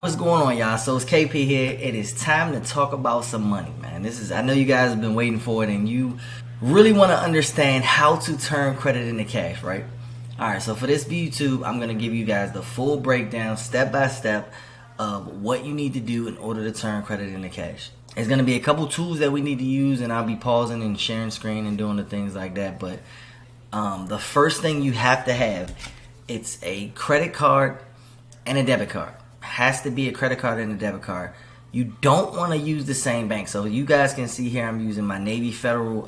What's going on, y'all? So it's KP here. It is time to talk about some money, man. I know you guys have been waiting for it and you really want to understand how to turn credit into cash, right? Alright, so for this YouTube, I'm going to give you guys the full breakdown, step by step, of what you need to do in order to turn credit into cash. There's going to be a couple tools that we need to use, and I'll be pausing and sharing screen and doing the things like that. But the first thing you have to have, it's a credit card and a debit card. Has to be a credit card and a debit card. You don't want to use the same bank. So you guys can see here I'm using my Navy Federal.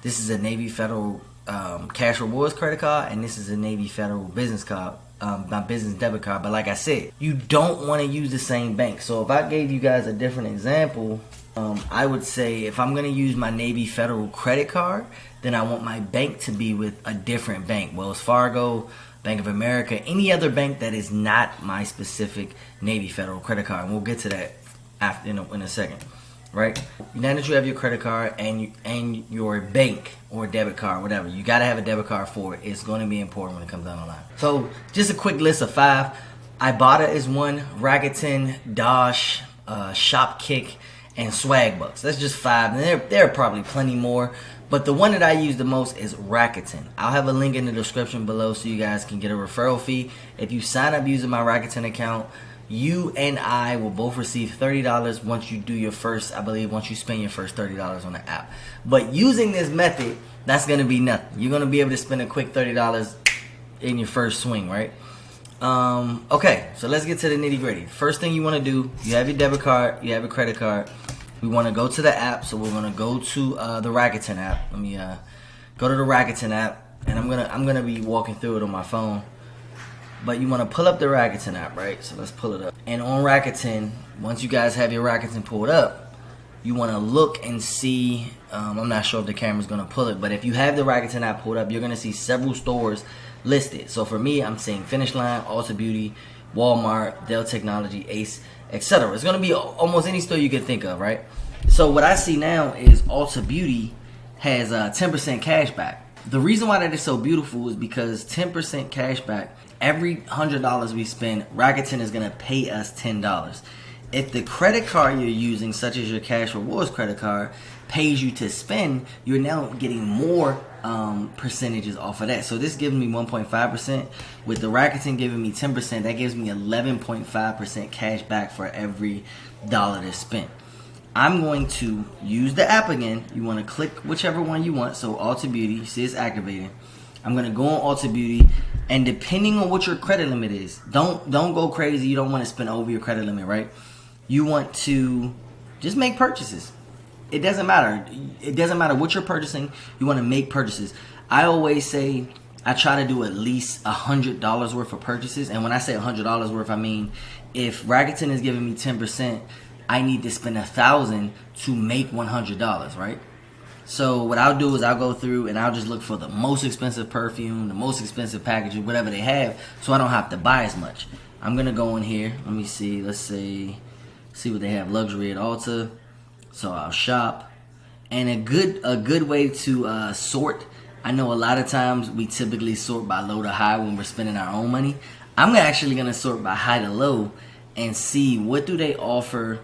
This is a Navy Federal Cash Rewards credit card, and this is a Navy Federal business card, my business debit card. But like I said, you don't want to use the same bank. So if I gave you guys a different example, I would say if I'm going to use my Navy Federal credit card, then I want my bank to be with a different bank. Wells Fargo, Bank of America, any other bank that is not my specific Navy Federal credit card. And we'll get to that after in a second, right? Now that you have your credit card and your bank or debit card, whatever, you got to have a debit card for it. It's going to be important when it comes down the line. So just a quick list of 5. Ibotta is one, Rakuten, Dosh, Shopkick, and Swagbucks. That's just 5. And there are probably plenty more. But the one that I use the most is Rakuten. I'll have a link in the description below so you guys can get a referral fee. If you sign up using my Rakuten account, you and I will both receive $30 once you do your first, I believe, once you spend your first $30 on the app. But using this method, that's going to be nothing. You're going to be able to spend a quick $30 in your first swing, right? Okay, so let's get to the nitty gritty. First thing you want to do, you have your debit card, you have your credit card. We want to go to the app, so we're going to go to the Rakuten app. Let me go to the Rakuten app, and I'm gonna be walking through it on my phone. But you want to pull up the Rakuten app, right? So let's pull it up. And on Rakuten, once you guys have your Rakuten pulled up, you want to look and see. I'm not sure if the camera's going to pull it, but if you have the Rakuten app pulled up, you're going to see several stores listed. So for me, I'm seeing Finish Line, Ulta Beauty, Walmart, Dell Technology, Ace, etc. It's going to be almost any store you can think of, right? So what I see now is Ulta Beauty has 10% cash back. The reason why that is so beautiful is because 10% cash back, every $100 we spend, Rakuten is going to pay us $10. If the credit card you're using, such as your Cash Rewards credit card, pays you to spend, you're now getting more percentages off of that. So this gives me 1.5%. With the Rakuten giving me 10%, that gives me 11.5% cash back for every dollar that's spent. I'm going to use the app again. You want to click whichever one you want. So Ulta Beauty, you see it's activated. I'm going to go on Ulta Beauty, and depending on what your credit limit is, don't go crazy. You don't want to spend over your credit limit, right? You want to just make purchases. It doesn't matter. It doesn't matter what you're purchasing. You want to make purchases. I always say I try to do at least $100 worth of purchases. And when I say $100 worth, I mean if Rakuten is giving me 10%, I need to spend $1,000 to make $100, right? So what I'll do is I'll go through and I'll just look for the most expensive perfume, the most expensive packaging, whatever they have, so I don't have to buy as much. I'm gonna go in here. Let me see. Let's see what they have. Luxury at Ulta. So I'll shop. And a good way to sort. I know a lot of times we typically sort by low to high when we're spending our own money. I'm actually gonna sort by high to low and see what do they offer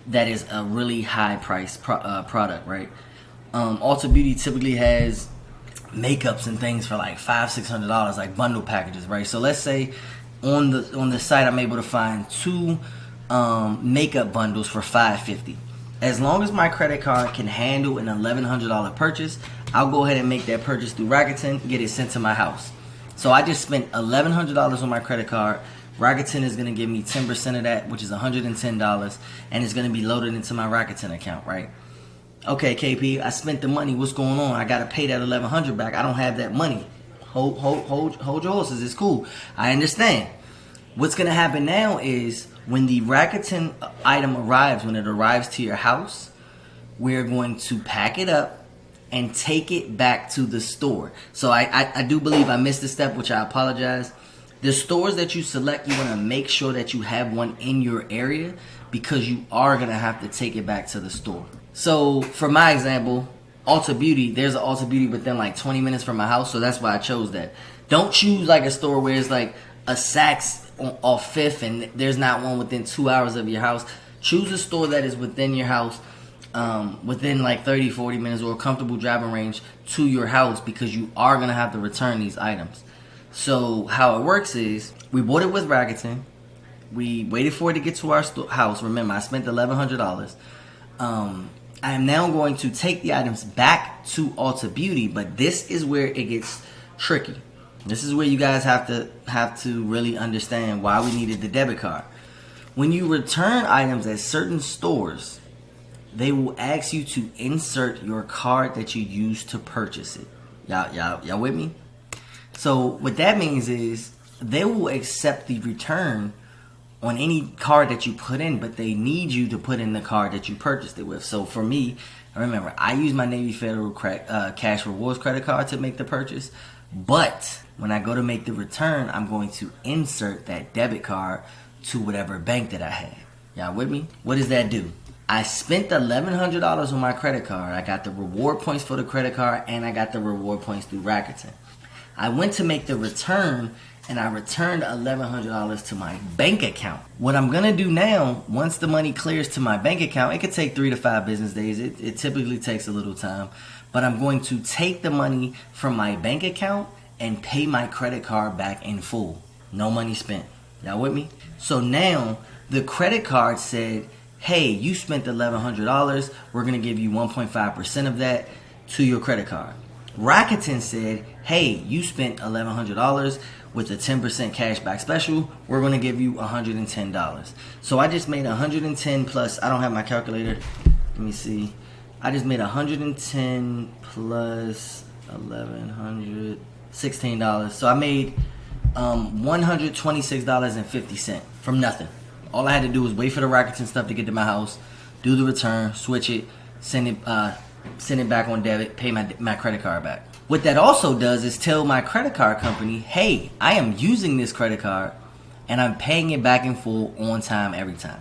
that is a really high price product, right? Ulta Beauty typically has makeups and things for like $500-$600, like bundle packages, right? So let's say on the site I'm able to find 2 makeup bundles for $550. As long as my credit card can handle an $1,100 purchase, I'll go ahead and make that purchase through Rakuten, get it sent to my house. So I just spent $1,100 on my credit card. Rakuten is going to give me 10% of that, which is $110, and it's going to be loaded into my Rakuten account, right? Okay, KP, I spent the money. What's going on? I got to pay that $1,100 back. I don't have that money. Hold your horses. It's cool. I understand. What's going to happen now is when the Rakuten item arrives, when it arrives to your house, we're going to pack it up and take it back to the store. So I do believe I missed a step, which I apologize. The stores that you select, you want to make sure that you have one in your area because you are going to have to take it back to the store. So for my example, Ulta Beauty, there's an Ulta Beauty within like 20 minutes from my house, so that's why I chose that. Don't choose like a store where it's like a Saks off Fifth and there's not one within 2 hours of your house, choose a store that is within your house, within like 30-40 minutes or a comfortable driving range to your house, because you are going to have to return these items. So how it works is, we bought it with Rakuten. We waited for it to get to our house. Remember, I spent $1,100. I am now going to take the items back to Ulta Beauty, but this is where it gets tricky. This is where you guys have to really understand why we needed the debit card. When you return items at certain stores, they will ask you to insert your card that you used to purchase it. Y'all with me? So what that means is they will accept the return on any card that you put in, but they need you to put in the card that you purchased it with. So for me, remember, I use my Navy Federal Cash Rewards credit card to make the purchase, but when I go to make the return, I'm going to insert that debit card to whatever bank that I had. Y'all with me? What does that do? I spent $1,100 on my credit card. I got the reward points for the credit card, and I got the reward points through Rakuten. I went to make the return, and I returned $1,100 to my bank account. What I'm going to do now, once the money clears to my bank account, it could take 3 to 5 business days. It typically takes a little time. But I'm going to take the money from my bank account and pay my credit card back in full. No money spent. Y'all with me? So now, the credit card said, hey, you spent $1,100. We're going to give you 1.5% of that to your credit card. Rakuten said, hey, you spent $1,100 with a 10% cashback special. We're going to give you $110. So I just made 110 plus, I don't have my calculator. Let me see. I just made 110 plus $1,100, $16. So I made $126.50 from nothing. All I had to do was wait for the Rakuten stuff to get to my house, do the return, switch it, send it back on debit, pay my credit card back. What that also does is tell my credit card company, hey, I am using this credit card and I'm paying it back in full on time every time.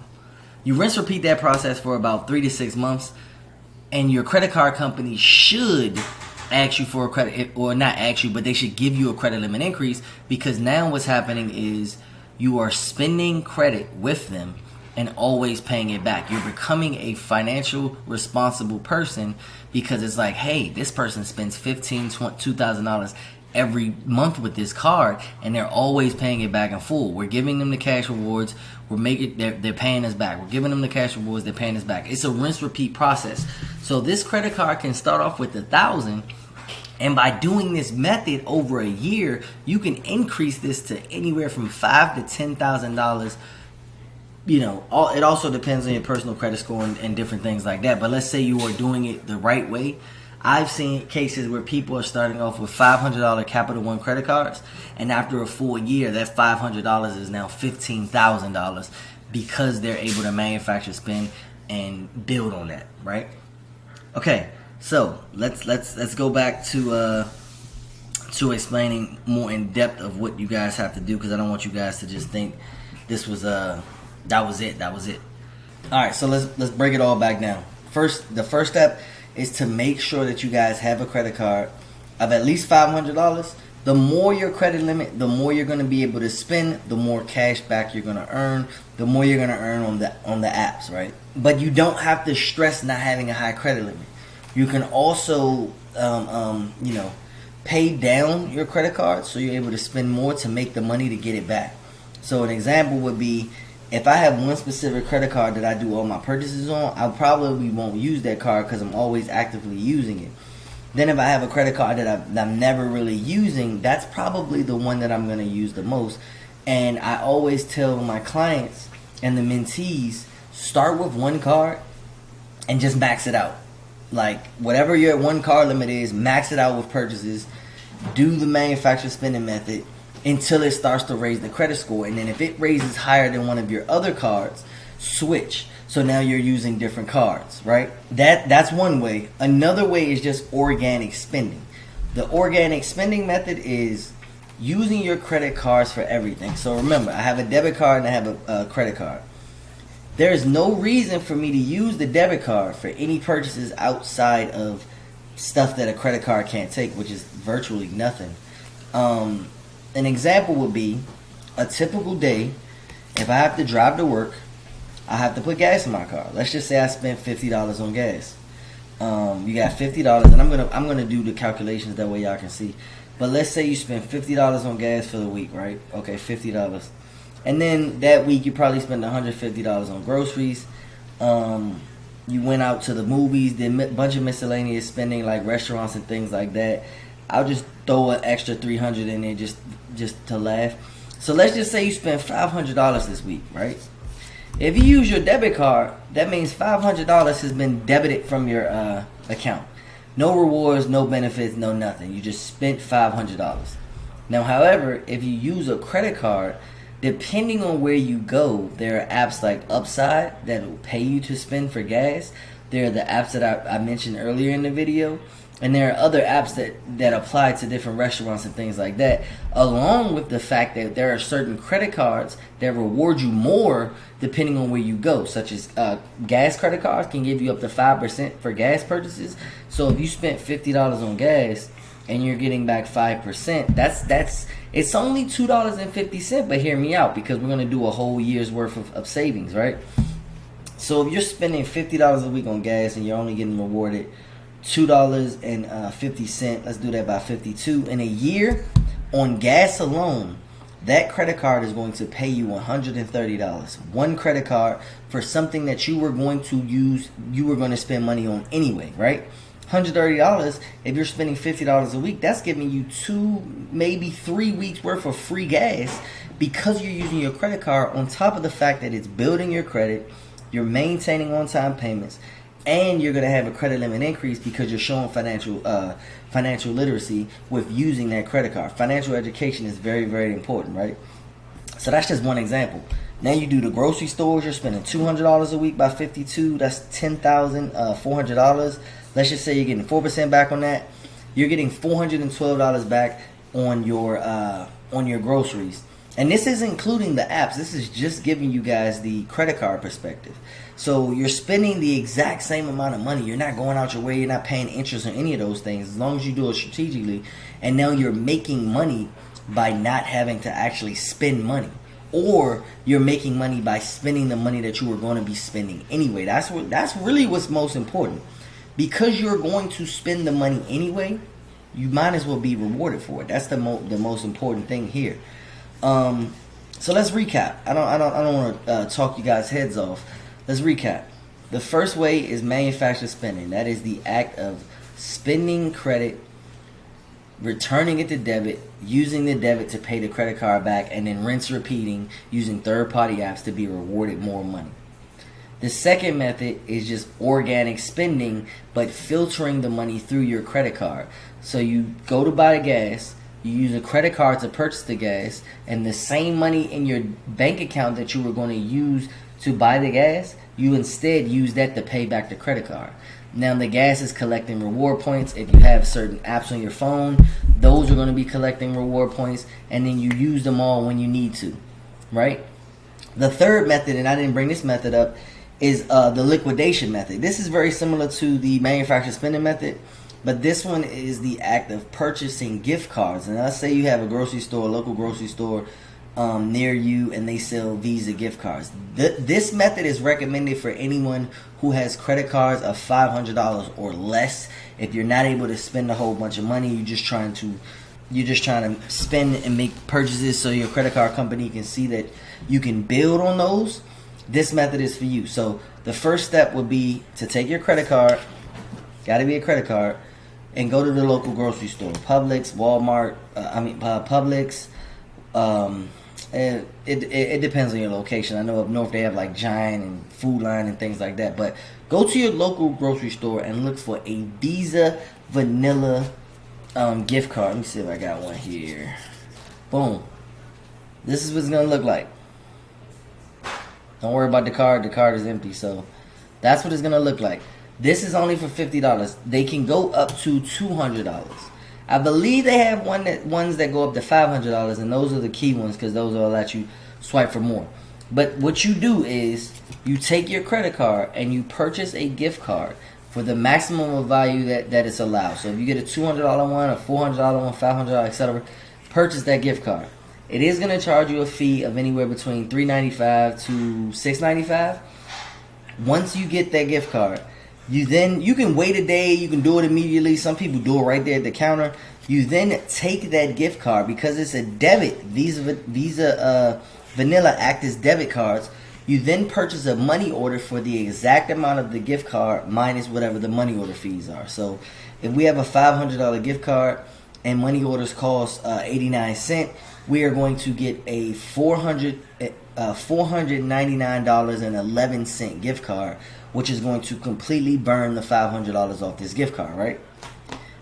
You rinse repeat that process for about 3 to 6 months, and your credit card company should ask you for a credit, or not ask you, but they should give you a credit limit increase, because now what's happening is you are spending credit with them and always paying it back. You're becoming a financial responsible person, because it's like, hey, this person spends $1,500, $2,000 every month with this card, and they're always paying it back in full. We're giving them the cash rewards. They're paying us back. We're giving them the cash rewards. They're paying us back. It's a rinse repeat process. So this credit card can start off with $1,000. And by doing this method over a year, you can increase this to anywhere from $5,000 to $10,000. You know, it also depends on your personal credit score and different things like that. But let's say you are doing it the right way. I've seen cases where people are starting off with $500 Capital One credit cards, and after a full year, that $500 is now $15,000 because they're able to manufacture, spend, and build on that, right? Okay, so let's go back to explaining more in depth of what you guys have to do, because I don't want you guys to just think this was that was it. All right, so let's break it all back down. The first step is to make sure that you guys have a credit card of at least $500. The more your credit limit, the more you're going to be able to spend, the more cash back you're going to earn, the more you're going to earn on the apps, right? But you don't have to stress not having a high credit limit. You can also, pay down your credit card so you're able to spend more to make the money to get it back. So an example would be, if I have one specific credit card that I do all my purchases on, I probably won't use that card because I'm always actively using it. Then if I have a credit card that I'm never really using, that's probably the one that I'm going to use the most. And I always tell my clients and the mentees, start with one card and just max it out. Like, whatever your one card limit is, max it out with purchases. Do the manufacturer spending method until it starts to raise the credit score. And then if it raises higher than one of your other cards, switch. So now you're using different cards, right? That's one way. Another way is just organic spending. The organic spending method is using your credit cards for everything. So remember, I have a debit card and I have a credit card. There is no reason for me to use the debit card for any purchases outside of stuff that a credit card can't take, which is virtually nothing. An example would be, a typical day, if I have to drive to work, I have to put gas in my car. Let's just say I spent $50 on gas. You got $50, and I'm gonna do the calculations that way y'all can see. But let's say you spend $50 on gas for the week, right? Okay, $50, and then that week you probably spent $150 on groceries. You went out to the movies, did a bunch of miscellaneous spending like restaurants and things like that. I'll just throw an extra $300 in there just to laugh. So let's just say you spent $500 this week, right? If you use your debit card, that means $500 has been debited from your account. No rewards, no benefits, no nothing. You just spent $500. Now, however, if you use a credit card, depending on where you go, there are apps like Upside that will pay you to spend for gas. There are the apps that I mentioned earlier in the video. And there are other apps that apply to different restaurants and things like that, along with the fact that there are certain credit cards that reward you more depending on where you go, such as gas credit cards can give you up to 5% for gas purchases. So if you spent $50 on gas and you're getting back 5%, that's it's only $2.50, but hear me out, because we're going to do a whole year's worth of savings, right? So if you're spending $50 a week on gas and you're only getting rewarded $2.50, let's do that by 52 in a year on gas alone, that credit card is going to pay you $130. One credit card for something that you were going to spend money on anyway, right? $130. If you're spending $50 a week, that's giving you 2, maybe 3 weeks worth of free gas, because you're using your credit card, on top of the fact that it's building your credit, you're maintaining on-time payments, and you're going to have a credit limit increase because you're showing financial literacy with using that credit card. Financial education is very, very important, right? So that's just one example. Now you do the grocery stores, you're spending $200 a week by 52. That's $10,400. Let's just say you're getting 4% back on that. You're getting $412 back on your groceries. And this is including the apps. This is just giving you guys the credit card perspective. So you're spending the exact same amount of money. You're not going out your way. You're not paying interest on any of those things, as long as you do it strategically. And now you're making money by not having to actually spend money. Or you're making money by spending the money that you were going to be spending anyway. That's really what's most important. Because you're going to spend the money anyway, you might as well be rewarded for it. That's the most important thing here. So let's recap. I don't want to talk you guys' heads off. Let's recap. The first way is manufactured spending. That is the act of spending credit, returning it to debit, using the debit to pay the credit card back, and then rinse repeating using third-party apps to be rewarded more money. The second method is just organic spending, but filtering the money through your credit card. So you go to buy the gas, you use a credit card to purchase the gas, and the same money in your bank account that you were going to use to buy the gas, you instead use that to pay back the credit card. Now the gas is collecting reward points. If you have certain apps on your phone, those are going to be collecting reward points, and then you use them all when you need to, right? The third method, and I didn't bring this method up, is the liquidation method. This is very similar to the manufactured spending method, but this one is the act of purchasing gift cards. And let's say you have a grocery store, a local grocery store near you, and they sell Visa gift cards. This method is recommended for anyone who has credit cards of $500 or less. If you're not able to spend a whole bunch of money, you're just trying to spend and make purchases so your credit card company can see that you can build on those. This method is for you. So the first step would be to take your credit card, got to be a credit card, and go to the local grocery store, Publix, Walmart, Publix. It depends on your location. I know up north they have like Giant and Food Line and things like that. But go to your local grocery store and look for a Visa Vanilla gift card. Let me see if I got one here. Boom. This is what it's going to look like. Don't worry about the card. The card is empty. So that's what it's going to look like. This is only for $50. They can go up to $200. I believe they have ones that go up to $500, and those are the key ones because those will let you swipe for more. But what you do is you take your credit card and you purchase a gift card for the maximum of value that is allowed. So if you get a $200 one, a $400 one, $500, etc., purchase that gift card. it is going to charge you a fee of anywhere between $3.95 to $6.95. Once you get that gift card, you can wait a day, you can do it immediately. Some people do it right there at the counter. You then take that gift card, because it's a debit. Visa Vanilla act as debit cards. You then purchase a money order for the exact amount of the gift card minus whatever the money order fees are. So if we have a $500 gift card and money orders cost 89 cents, we are going to get a $499.11 gift card, which is going to completely burn the $500 off this gift card, right?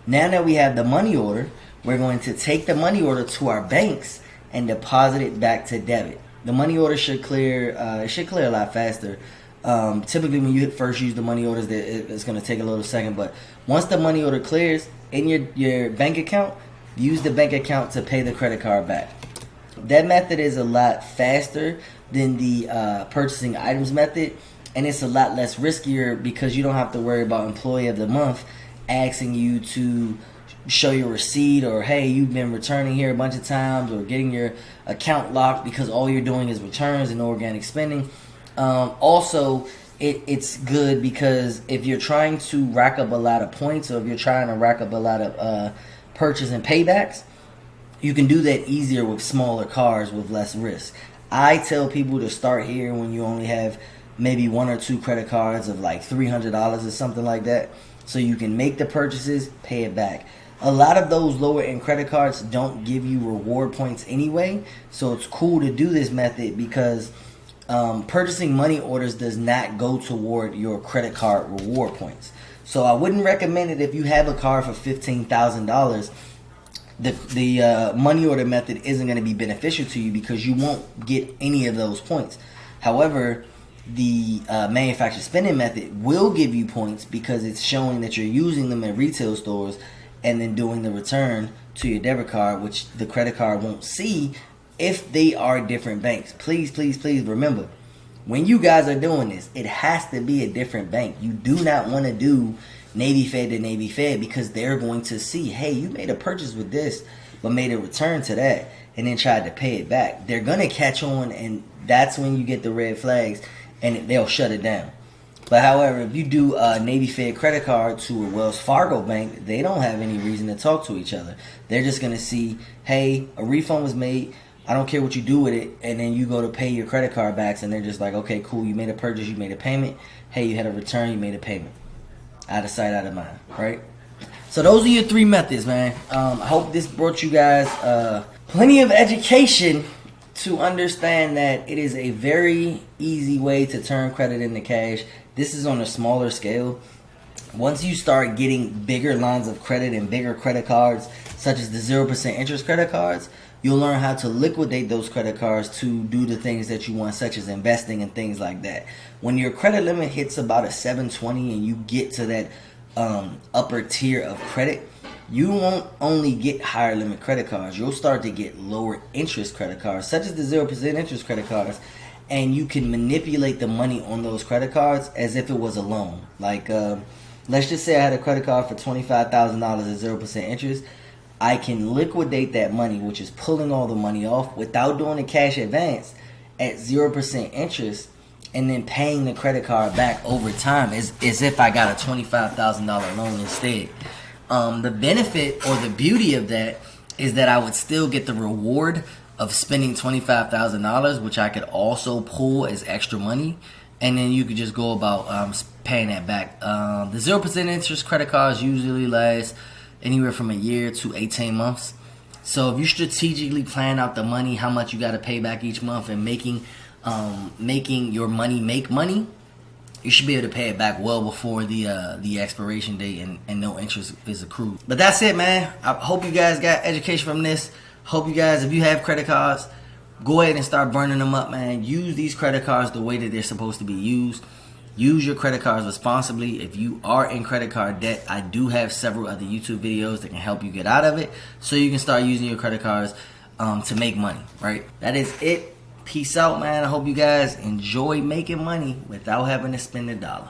Now that we have the money order, we're going to take the money order to our banks and deposit it back to debit. The money order should clear. It should clear a lot faster. Typically, when you first use the money orders, it's going to take a little second. But once the money order clears in your bank account, use the bank account to pay the credit card back. That method is a lot faster than the purchasing items method, and it's a lot less riskier because you don't have to worry about employee of the month asking you to show your receipt, or hey, you've been returning here a bunch of times, or getting your account locked because all you're doing is returns and organic spending. Also, it's good because if you're trying to rack up a lot of points, or if you're trying to rack up a lot of purchase and paybacks, you can do that easier with smaller cards with less risk. I tell people to start here when you only have maybe 1 or 2 credit cards of like $300 or something like that, so you can make the purchases, pay it back. A lot of those lower end credit cards don't give you reward points anyway, so it's cool to do this method because purchasing money orders does not go toward your credit card reward points. So I wouldn't recommend it if you have a card for $15,000. The money order method isn't going to be beneficial to you because you won't get any of those points. However, the manufacturer spending method will give you points because it's showing that you're using them at retail stores and then doing the return to your debit card, which the credit card won't see if they are different banks. Please, please, please remember, when you guys are doing this, it has to be a different bank. You do not want to do Navy Fed to Navy Fed because they're going to see, hey, you made a purchase with this but made a return to that and then tried to pay it back. They're going to catch on, and that's when you get the red flags and they'll shut it down. But however, if you do a Navy Fed credit card to a Wells Fargo bank, they don't have any reason to talk to each other. They're just going to see, hey, a refund was made. I don't care what you do with it. And then you go to pay your credit card backs, and they're just like, okay, cool. You made a purchase. You made a payment. Hey, you had a return. You made a payment. Out of sight, out of mind, right? So those are your 3 methods, man. I hope this brought you guys plenty of education to understand that it is a very easy way to turn credit into cash. This is on a smaller scale. Once you start getting bigger lines of credit and bigger credit cards, such as the 0% interest credit cards, you'll learn how to liquidate those credit cards to do the things that you want, such as investing and things like that. When your credit limit hits about a 720 and you get to that upper tier of credit, you won't only get higher limit credit cards. You'll start to get lower interest credit cards, such as the 0% interest credit cards, and you can manipulate the money on those credit cards as if it was a loan. Like, let's just say I had a credit card for $25,000 at 0% interest. I can liquidate that money, which is pulling all the money off without doing a cash advance at 0% interest, and then paying the credit card back over time as if I got a $25,000 loan instead. The benefit or the beauty of that is that I would still get the reward of spending $25,000, which I could also pull as extra money, and then you could just go about paying that back. The 0% interest credit cards usually last anywhere from a year to 18 months. So if you strategically plan out the money, how much you got to pay back each month, and making your money make money, you should be able to pay it back well before the expiration date, and no interest is accrued. But that's it, man. I hope you guys got education from this. Hope you guys, if you have credit cards, go ahead and start burning them up, man. Use these credit cards the way that they're supposed to be used. Use your credit cards responsibly. If you are in credit card debt, I do have several other YouTube videos that can help you get out of it, so you can start using your credit cards to make money, right? That is it. Peace out, man. I hope you guys enjoy making money without having to spend a dollar.